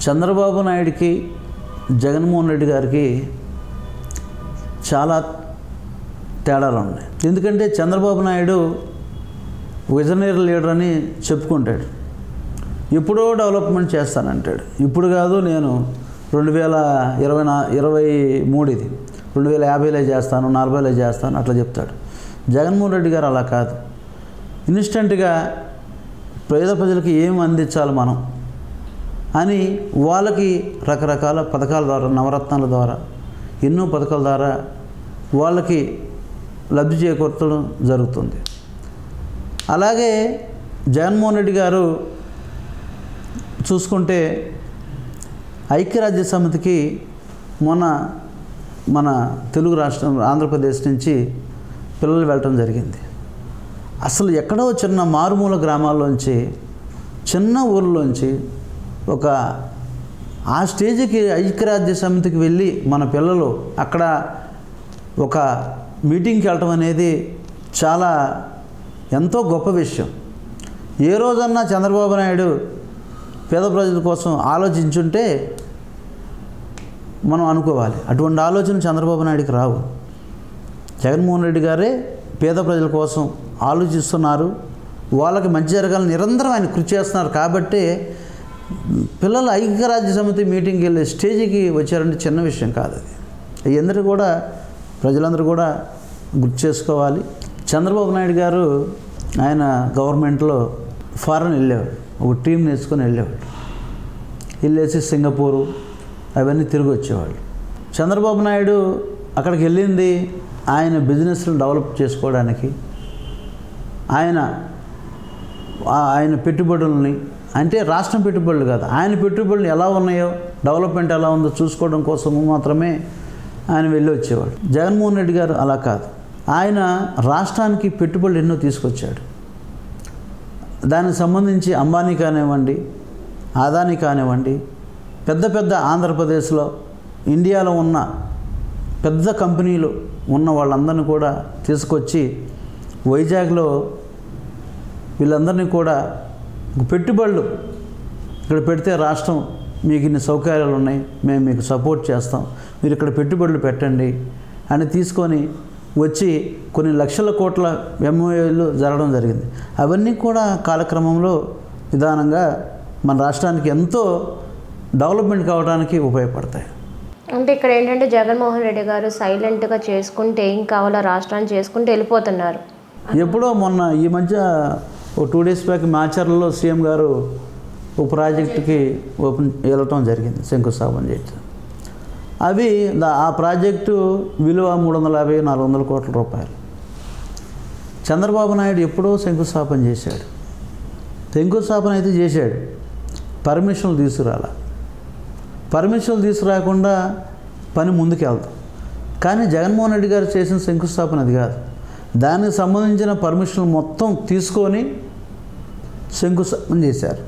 చంద్రబాబు నాయుడికి జగన్మోహన్ రెడ్డి గారికి చాలా తేడాలు ఉన్నాయి. ఎందుకంటే చంద్రబాబు నాయుడు విజనరీ లీడర్ అని చెప్పుకుంటాడు. ఎప్పుడో డెవలప్మెంట్ చేస్తానంటాడు. ఇప్పుడు కాదు, నేను 2023 ఇది 2050లో చేస్తాను, 40లో చేస్తాను అట్లా చెప్తాడు. జగన్మోహన్ రెడ్డి గారు అలా కాదు. ఇన్స్టెంట్గా పేద ప్రజలకి ఏం అందించాలి మనం అని వాళ్ళకి రకరకాల పథకాల ద్వారా, నవరత్నాల ద్వారా, ఎన్నో పథకాల ద్వారా వాళ్ళకి లబ్ధి చేకూర్చడం జరుగుతుంది. అలాగే జగన్మోహన్ రెడ్డి గారు చూసుకుంటే ఐక్యరాజ్య సమితికి మన తెలుగు రాష్ట్రం ఆంధ్రప్రదేశ్ నుంచి పిల్లలు వెళ్ళటం జరిగింది. అసలు ఎక్కడో చిన్న మారుమూల గ్రామాల్లోంచి, చిన్న ఊర్లోంచి ఆ స్టేజ్కి ఐక్యరాజ్య సమితికి వెళ్ళి మన పిల్లలు అక్కడ ఒక మీటింగ్కి వెళ్ళటం అనేది చాలా ఎంతో గొప్ప విషయం. ఏ రోజన్నా చంద్రబాబు నాయుడు పేద ప్రజల కోసం ఆలోచించుంటే మనం అనుకోవాలి. అటువంటి ఆలోచన చంద్రబాబు నాయుడికి రావు. జగన్మోహన్ రెడ్డి గారే పేద ప్రజల కోసం ఆలోచిస్తున్నారు. వాళ్ళకి మంచి జరగాలని నిరంతరం ఆయన కృషి చేస్తున్నారు. కాబట్టి పిల్లలు ఐక్యరాజ్య సమితి మీటింగ్కి వెళ్ళే స్టేజ్కి వచ్చారంటే చిన్న విషయం కాదు. అది అందరూ కూడా, ప్రజలందరూ కూడా గుర్తు చేసుకోవాలి. చంద్రబాబు నాయుడు గారు ఆయన గవర్నమెంట్లో ఫారెన్ వెళ్ళేవాడు. ఒక టీం నేర్చుకొని వెళ్ళేవాడు. వెళ్ళేసి సింగపూరు అవన్నీ తిరిగి వచ్చేవాళ్ళు. చంద్రబాబు నాయుడు అక్కడికి వెళ్ళింది ఆయన బిజినెస్ను డెవలప్ చేసుకోవడానికి, ఆయన పెట్టుబడులని, అంటే రాష్ట్రం పెట్టుబడులు కాదు, ఆయన పెట్టుబడులు ఎలా ఉన్నాయో, డెవలప్మెంట్ ఎలా ఉందో చూసుకోవడం కోసము మాత్రమే ఆయన వెళ్ళి వచ్చేవాడు. జగన్మోహన్ రెడ్డి గారు అలా కాదు. ఆయన రాష్ట్రానికి పెట్టుబడులు ఎన్నో తీసుకొచ్చాడు. దానికి సంబంధించి అంబానీ కానివ్వండి, అదానీ కానివ్వండి, పెద్ద పెద్ద ఆంధ్రప్రదేశ్లో, ఇండియాలో ఉన్న పెద్ద కంపెనీలు ఉన్న వాళ్ళందరినీ కూడా తీసుకొచ్చి వైజాగ్లో వీళ్ళందరినీ కూడా పెట్టుబడులు ఇక్కడ పెడితే రాష్ట్రం మీకు ఇన్ని సౌకర్యాలు ఉన్నాయి, మేము మీకు సపోర్ట్ చేస్తాం, మీరు ఇక్కడ పెట్టుబడులు పెట్టండి అని తీసుకొని వచ్చి కొన్ని లక్షల కోట్ల ఎంఓఏలు జరగడం జరిగింది. అవన్నీ కూడా కాలక్రమంలో నిదానంగా మన రాష్ట్రానికి ఎంతో డెవలప్మెంట్ కావడానికి ఉపయోగపడతాయి. అంటే ఇక్కడ ఏంటంటే జగన్మోహన్ రెడ్డి గారు సైలెంట్గా చేసుకుంటే ఏం కావాలో రాష్ట్రాన్ని చేసుకుంటూ వెళ్ళిపోతున్నారు. ఎప్పుడో మొన్న ఈ మధ్య 2 డేస్ బ్యాక్ మాచర్లలో సీఎం గారు ఒక ప్రాజెక్టుకి వెళ్ళటం జరిగింది, శంకుస్థాపన చేయటం. ఆ ప్రాజెక్టు విలువ 350-400 కోట్ల రూపాయలు. చంద్రబాబు నాయుడు ఎప్పుడో శంకుస్థాపన చేశాడు. శంకుస్థాపన అయితే చేశాడు, పర్మిషన్లు తీసుకురాకుండా పని ముందుకు వెళ్తాం. కానీ జగన్మోహన్ రెడ్డి గారు చేసిన శంకుస్థాపన అది కాదు. దానికి సంబంధించిన పర్మిషన్లు మొత్తం తీసుకొని శంకుస్థాపన చేశారు.